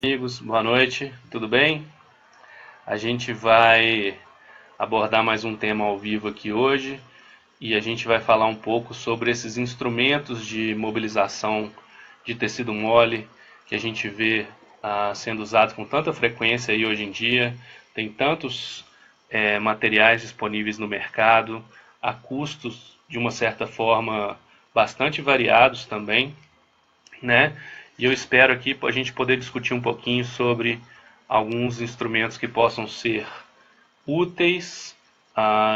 Amigos, boa noite, tudo bem? A gente vai abordar mais um tema ao vivo aqui hoje e a gente vai falar um pouco sobre esses instrumentos de mobilização de tecido mole que a gente vê sendo usados com tanta frequência aí hoje em dia. Tem tantos materiais disponíveis no mercado, a custos de uma certa forma bastante variados também, né? E eu espero aqui a gente poder discutir um pouquinho sobre alguns instrumentos que possam ser úteis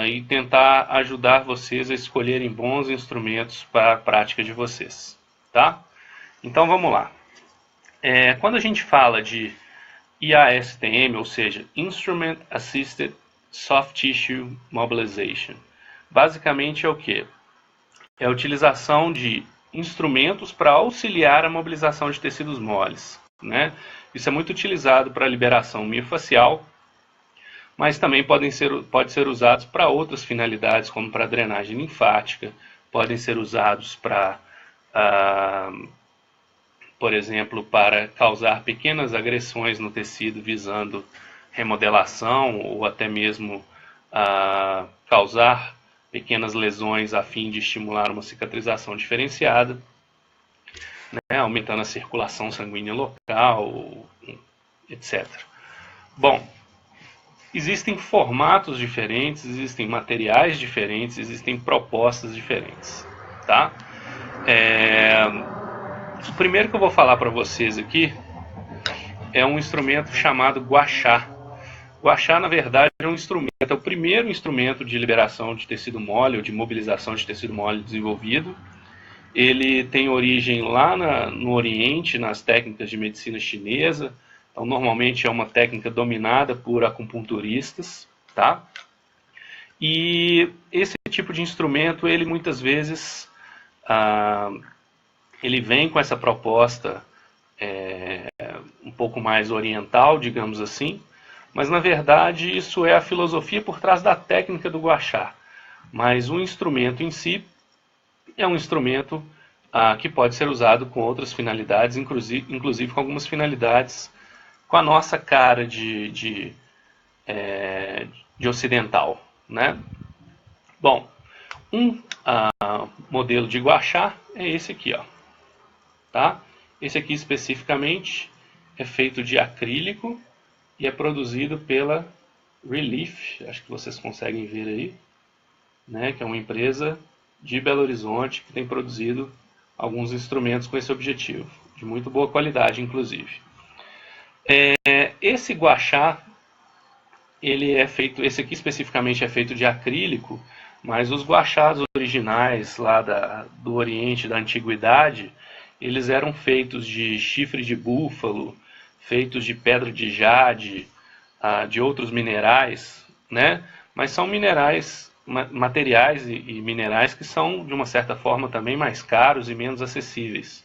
e tentar ajudar vocês a escolherem bons instrumentos para a prática de vocês, tá? Então vamos lá. Quando a gente fala de IASTM, ou seja, Instrument Assisted Soft Tissue Mobilization, basicamente é o que? É a utilização de instrumentos para auxiliar a mobilização de tecidos moles, né? Isso é muito utilizado para a liberação miofascial, mas também pode ser usados para outras finalidades, como para drenagem linfática, podem ser usados para, por exemplo, para causar pequenas agressões no tecido visando remodelação ou até mesmo causar pequenas lesões a fim de estimular uma cicatrização diferenciada, né, aumentando a circulação sanguínea local, etc. Bom, existem formatos diferentes, existem materiais diferentes, existem propostas diferentes, tá? O primeiro que eu vou falar para vocês aqui é um instrumento chamado guachá. Guachá, na verdade, é um instrumento, é o primeiro instrumento de liberação de tecido mole ou de mobilização de tecido mole desenvolvido. Ele tem origem lá no Oriente, nas técnicas de medicina chinesa. Então, normalmente é uma técnica dominada por acupunturistas, tá? E esse tipo de instrumento, ele muitas vezes, ele vem com essa proposta um pouco mais oriental, digamos assim, mas na verdade isso é a filosofia por trás da técnica do guachá. Mas o instrumento em si é um instrumento que pode ser usado com outras finalidades, inclusive com algumas finalidades com a nossa cara de ocidental, né? Bom, um modelo de guachá é esse aqui, ó, tá? Esse aqui especificamente é feito de acrílico e é produzido pela Relief, acho que vocês conseguem ver aí, né? Que é uma empresa de Belo Horizonte que tem produzido alguns instrumentos com esse objetivo, de muito boa qualidade, inclusive. Esse guachá, ele é feito, esse aqui especificamente é feito de acrílico, mas os guachás originais lá do Oriente, da Antiguidade, eles eram feitos de chifre de búfalo, feitos de pedra de jade, de outros minerais, né? Mas são materiais e minerais que são, de uma certa forma, também mais caros e menos acessíveis.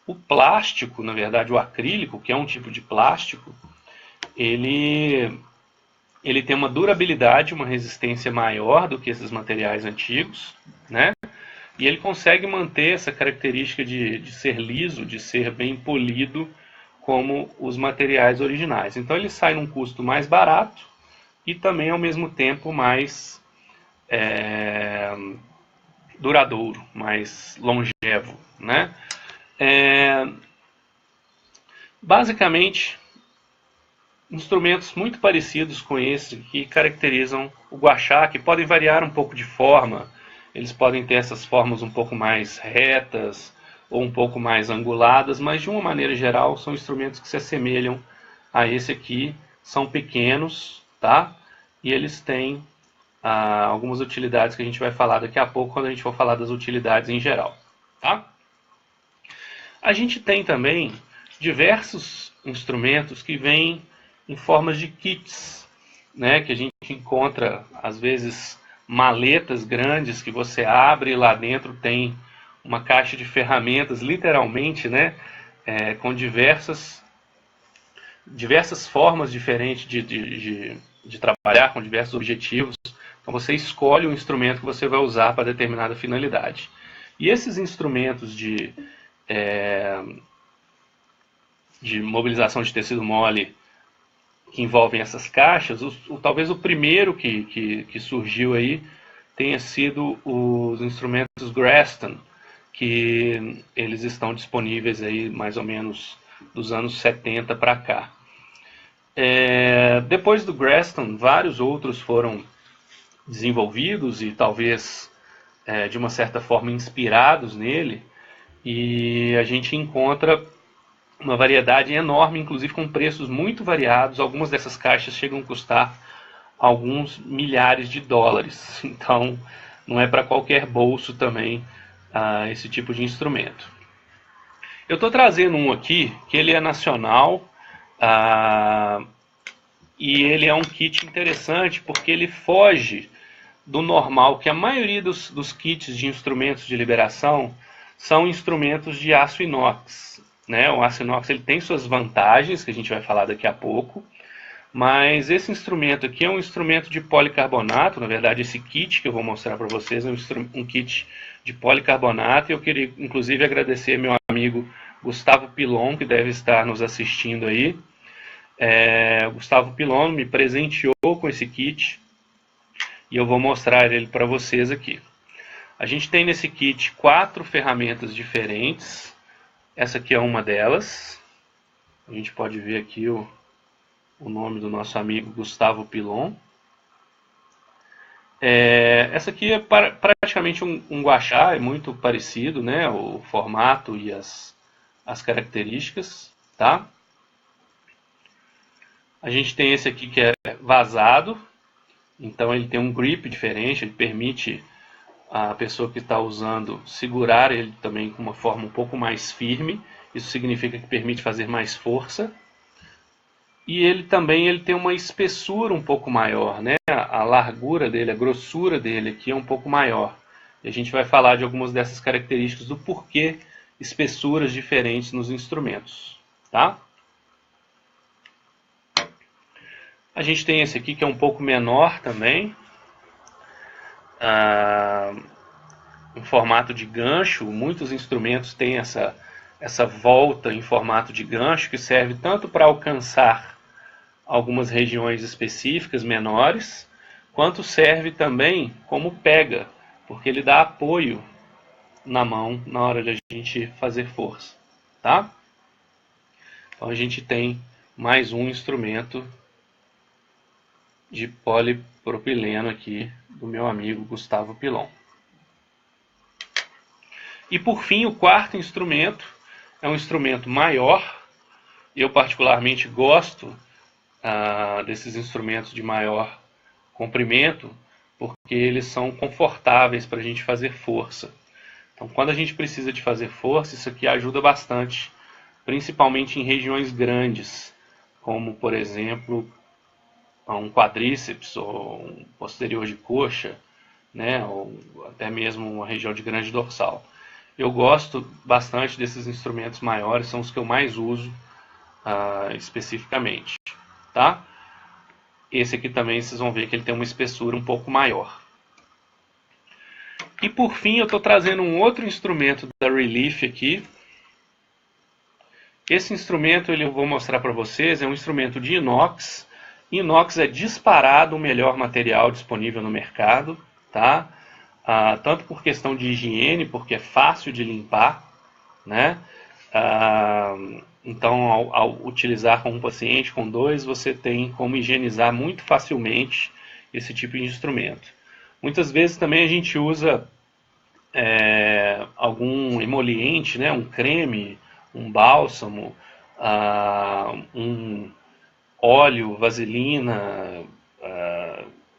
O plástico, na verdade, o acrílico, que é um tipo de plástico, ele tem uma durabilidade, uma resistência maior do que esses materiais antigos, né? E ele consegue manter essa característica de ser liso, de ser bem polido, como os materiais originais. Então ele sai num custo mais barato e também ao mesmo tempo mais duradouro, mais longevo, né? Basicamente, instrumentos muito parecidos com esse que caracterizam o guachá, que podem variar um pouco de forma. Eles podem ter essas formas um pouco mais retas ou um pouco mais anguladas, mas de uma maneira geral são instrumentos que se assemelham a esse aqui, são pequenos, tá? E eles têm algumas utilidades que a gente vai falar daqui a pouco quando a gente for falar das utilidades em geral, tá? A gente tem também diversos instrumentos que vêm em formas de kits, né, que a gente encontra, às vezes, maletas grandes que você abre e lá dentro tem uma caixa de ferramentas, literalmente, né, com diversas formas diferentes de trabalhar, com diversos objetivos. Então você escolhe o instrumento que você vai usar para determinada finalidade. E esses instrumentos de mobilização de tecido mole que envolvem essas caixas, talvez o primeiro que surgiu aí tenha sido os instrumentos Graston, que eles estão disponíveis aí mais ou menos dos anos 70 para cá. Depois do Graston, vários outros foram desenvolvidos e talvez de uma certa forma inspirados nele, e a gente encontra uma variedade enorme, inclusive com preços muito variados. Algumas dessas caixas chegam a custar alguns milhares de dólares, então não é para qualquer bolso também esse tipo de instrumento. Eu estou trazendo um aqui que ele é nacional e ele é um kit interessante porque ele foge do normal, que a maioria dos kits de instrumentos de liberação são instrumentos de aço inox, né? O aço inox ele tem suas vantagens, que a gente vai falar daqui a pouco, mas esse instrumento aqui é um instrumento de policarbonato. Na verdade, esse kit que eu vou mostrar para vocês é um kit de policarbonato, e eu queria inclusive agradecer meu amigo Gustavo Pilon, que deve estar nos assistindo aí. O Gustavo Pilon me presenteou com esse kit, e eu vou mostrar ele para vocês aqui. A gente tem nesse kit 4 ferramentas diferentes. Essa aqui é uma delas. A gente pode ver aqui o nome do nosso amigo Gustavo Pilon. Essa aqui é praticamente um guachá, é muito parecido, né? O formato e as características, tá? A gente tem esse aqui que é vazado, então ele tem um grip diferente, ele permite a pessoa que está usando segurar ele também com uma forma um pouco mais firme. Isso significa que permite fazer mais força. E ele também tem uma espessura um pouco maior, né? A largura dele, a grossura dele aqui é um pouco maior. E a gente vai falar de algumas dessas características do porquê espessuras diferentes nos instrumentos, tá? A gente tem esse aqui que é um pouco menor também, em formato de gancho. Muitos instrumentos têm essa volta em formato de gancho, que serve tanto para alcançar algumas regiões específicas menores, quanto serve também como pega, porque ele dá apoio na mão na hora de a gente fazer força, tá? Então a gente tem mais um instrumento de polipropileno aqui do meu amigo Gustavo Pilon. E por fim, o quarto instrumento é um instrumento maior. Eu particularmente gosto desses instrumentos de maior comprimento, porque eles são confortáveis para a gente fazer força. Então, quando a gente precisa de fazer força, isso aqui ajuda bastante, principalmente em regiões grandes, como, por exemplo, um quadríceps ou um posterior de coxa, né, ou até mesmo uma região de grande dorsal. Eu gosto bastante desses instrumentos maiores, são os que eu mais uso especificamente, tá? Esse aqui também vocês vão ver que ele tem uma espessura um pouco maior. E por fim eu estou trazendo um outro instrumento da Relief aqui. Esse instrumento eu vou mostrar para vocês, é um instrumento de inox. Inox é disparado o melhor material disponível no mercado, tá? Tanto por questão de higiene, porque é fácil de limpar, né? Então, ao utilizar com um paciente, com 2, você tem como higienizar muito facilmente esse tipo de instrumento. Muitas vezes também a gente usa algum emoliente, né? Um creme, um bálsamo, um óleo, vaselina,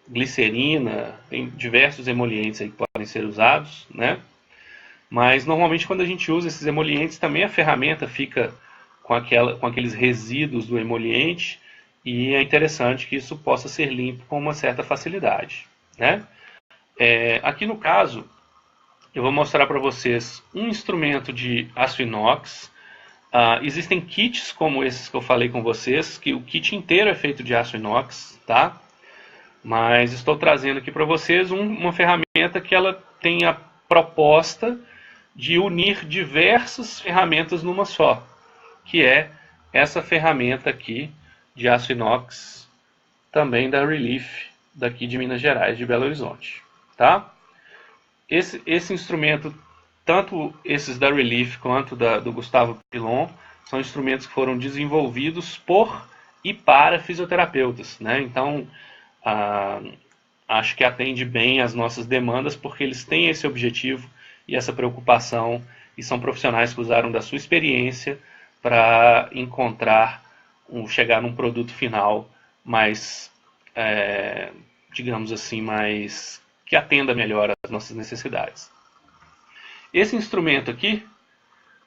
glicerina, tem diversos emolientes aí que podem ser usados, né? Mas normalmente quando a gente usa esses emolientes, também a ferramenta fica com aqueles resíduos do emoliente, e é interessante que isso possa ser limpo com uma certa facilidade, né? Aqui no caso, eu vou mostrar para vocês um instrumento de aço inox. Existem kits como esses que eu falei com vocês, que o kit inteiro é feito de aço inox, tá? Mas estou trazendo aqui para vocês uma ferramenta que ela tem a proposta de unir diversas ferramentas numa só, que é essa ferramenta aqui de aço inox, também da Relief, daqui de Minas Gerais, de Belo Horizonte. Tá? Esse instrumento, tanto esses da Relief quanto do Gustavo Pilon, são instrumentos que foram desenvolvidos por e para fisioterapeutas, né? Então, acho que atende bem às nossas demandas, porque eles têm esse objetivo e essa preocupação, e são profissionais que usaram da sua experiência para chegar num produto final mais, digamos assim, mais que atenda melhor às nossas necessidades. Esse instrumento aqui,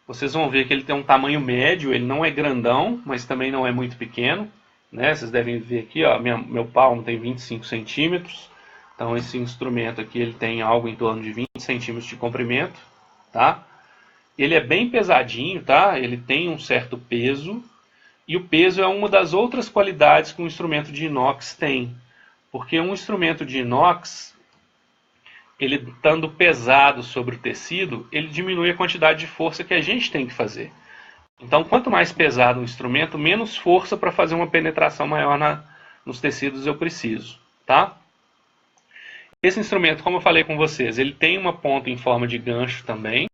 vocês vão ver que ele tem um tamanho médio, ele não é grandão, mas também não é muito pequeno, né? Vocês devem ver aqui, ó, meu palmo tem 25 centímetros, então esse instrumento aqui ele tem algo em torno de 20 centímetros de comprimento, tá? Ele é bem pesadinho, tá? Ele tem um certo peso, e o peso é uma das outras qualidades que um instrumento de inox tem, porque um instrumento de inox, ele estando pesado sobre o tecido, ele diminui a quantidade de força que a gente tem que fazer. Então, quanto mais pesado o instrumento, menos força para fazer uma penetração maior nos tecidos eu preciso. Tá? Esse instrumento, como eu falei com vocês, ele tem uma ponta em forma de gancho também,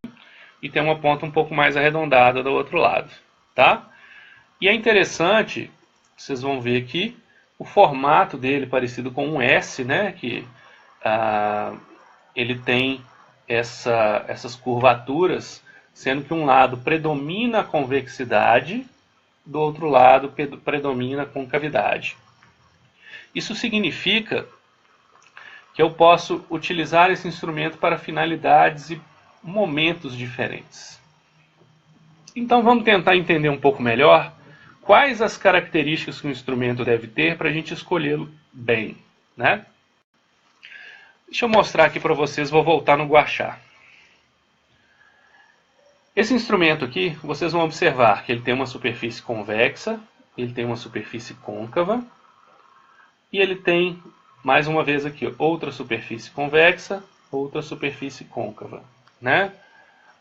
e tem uma ponta um pouco mais arredondada do outro lado. Tá? E é interessante, vocês vão ver aqui, o formato dele parecido com um S, né? Que ele tem essas curvaturas, sendo que um lado predomina a convexidade, do outro lado predomina a concavidade. Isso significa que eu posso utilizar esse instrumento para finalidades e momentos diferentes. Então vamos tentar entender um pouco melhor quais as características que o instrumento deve ter para a gente escolhê-lo bem, né? Deixa eu mostrar aqui para vocês, vou voltar no guachá. Esse instrumento aqui, vocês vão observar que ele tem uma superfície convexa, ele tem uma superfície côncava, e ele tem, mais uma vez aqui, outra superfície convexa, outra superfície côncava, né?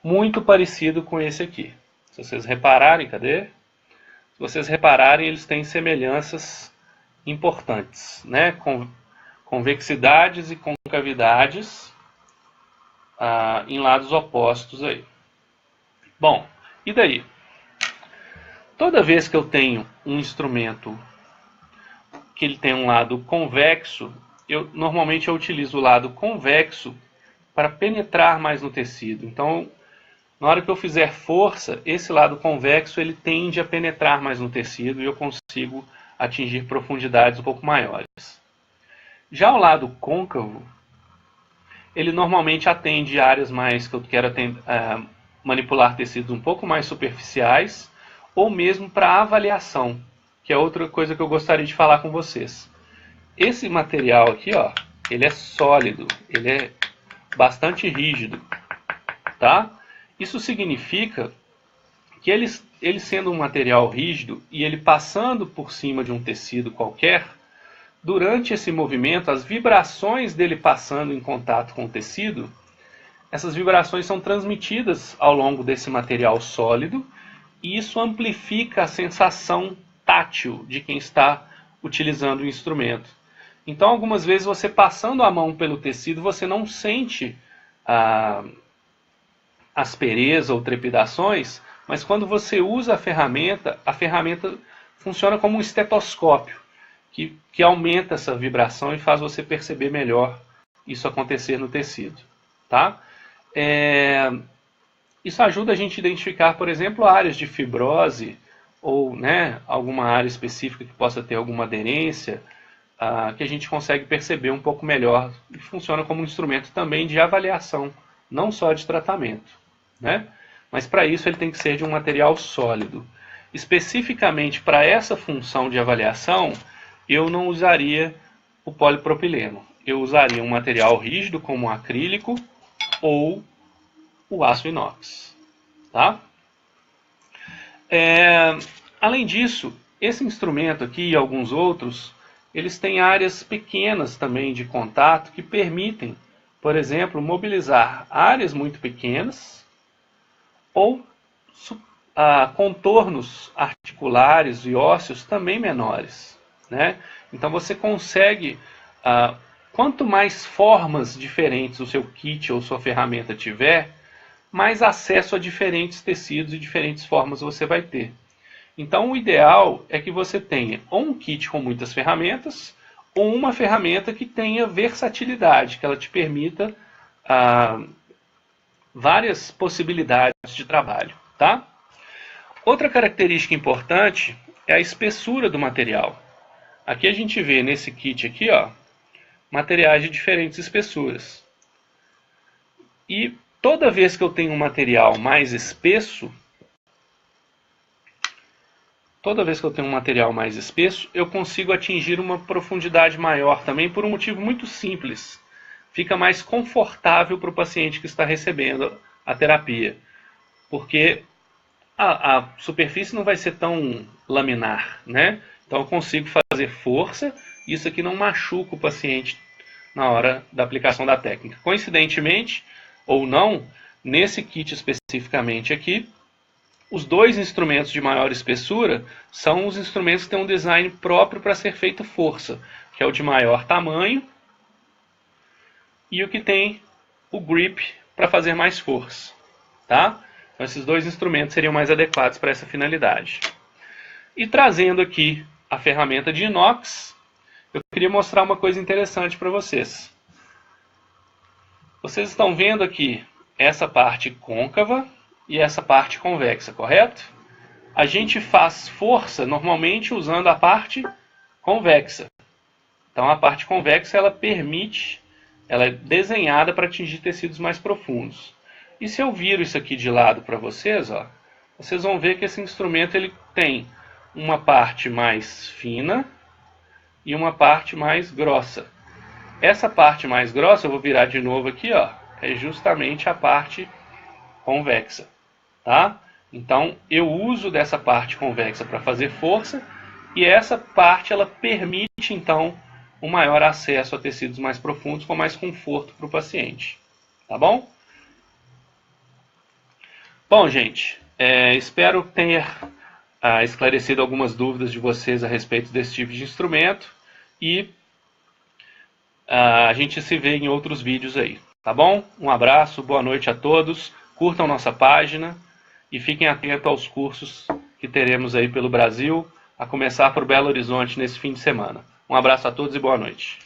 Muito parecido com esse aqui. Se vocês repararem, cadê? Se vocês repararem, eles têm semelhanças importantes, né? Convexidades e concavidades em lados opostos aí. Bom, e daí? Toda vez que eu tenho um instrumento que ele tem um lado convexo, normalmente eu utilizo o lado convexo para penetrar mais no tecido. Então, na hora que eu fizer força, esse lado convexo ele tende a penetrar mais no tecido e eu consigo atingir profundidades um pouco maiores. Já o lado côncavo, ele normalmente atende áreas mais que eu quero manipular tecidos um pouco mais superficiais, ou mesmo para avaliação, que é outra coisa que eu gostaria de falar com vocês. Esse material aqui, ó, ele é sólido, ele é bastante rígido, tá? Isso significa que ele sendo um material rígido e ele passando por cima de um tecido qualquer, durante esse movimento, as vibrações dele passando em contato com o tecido, essas vibrações são transmitidas ao longo desse material sólido e isso amplifica a sensação tátil de quem está utilizando o instrumento. Então, algumas vezes, você passando a mão pelo tecido, você não sente aspereza ou trepidações, mas quando você usa a ferramenta funciona como um estetoscópio, que aumenta essa vibração e faz você perceber melhor isso acontecer no tecido. Tá? Isso ajuda a gente a identificar, por exemplo, áreas de fibrose ou, né, alguma área específica que possa ter alguma aderência, que a gente consegue perceber um pouco melhor. E funciona como um instrumento também de avaliação, não só de tratamento, né? Mas para isso ele tem que ser de um material sólido. Especificamente para essa função de avaliação, eu não usaria o polipropileno. Eu usaria um material rígido como o acrílico ou o aço inox. Tá? Além disso, esse instrumento aqui e alguns outros, eles têm áreas pequenas também de contato que permitem, por exemplo, mobilizar áreas muito pequenas ou contornos articulares e ósseos também menores, né? Então você consegue, quanto mais formas diferentes o seu kit ou sua ferramenta tiver, mais acesso a diferentes tecidos e diferentes formas você vai ter. Então o ideal é que você tenha ou um kit com muitas ferramentas, ou uma ferramenta que tenha versatilidade, que ela te permita várias possibilidades de trabalho, tá? Outra característica importante é a espessura do material. Aqui a gente vê nesse kit aqui, ó, materiais de diferentes espessuras. E toda vez que eu tenho um material mais espesso, eu consigo atingir uma profundidade maior também por um motivo muito simples. Fica mais confortável para o paciente que está recebendo a terapia, porque a superfície não vai ser tão laminar, né? Então eu consigo fazer força e isso aqui não machuca o paciente na hora da aplicação da técnica. Coincidentemente, ou não, nesse kit especificamente aqui, os dois instrumentos de maior espessura são os instrumentos que têm um design próprio para ser feita força, que é o de maior tamanho e o que tem o grip para fazer mais força, tá? Então esses dois instrumentos seriam mais adequados para essa finalidade. E trazendo aqui a ferramenta de inox, eu queria mostrar uma coisa interessante para vocês. Vocês estão vendo aqui essa parte côncava e essa parte convexa, correto? A gente faz força normalmente usando a parte convexa. Então a parte convexa ela é desenhada para atingir tecidos mais profundos. E se eu viro isso aqui de lado para vocês, ó, vocês vão ver que esse instrumento ele tem uma parte mais fina e uma parte mais grossa. Essa parte mais grossa, eu vou virar de novo aqui, ó, é justamente a parte convexa, tá? Então eu uso dessa parte convexa para fazer força e essa parte ela permite então um maior acesso a tecidos mais profundos com mais conforto para o paciente, tá bom? Bom, gente, espero ter esclarecido algumas dúvidas de vocês a respeito desse tipo de instrumento e a gente se vê em outros vídeos aí, tá bom? Um abraço, boa noite a todos, curtam nossa página e fiquem atentos aos cursos que teremos aí pelo Brasil, a começar por Belo Horizonte nesse fim de semana. Um abraço a todos e boa noite.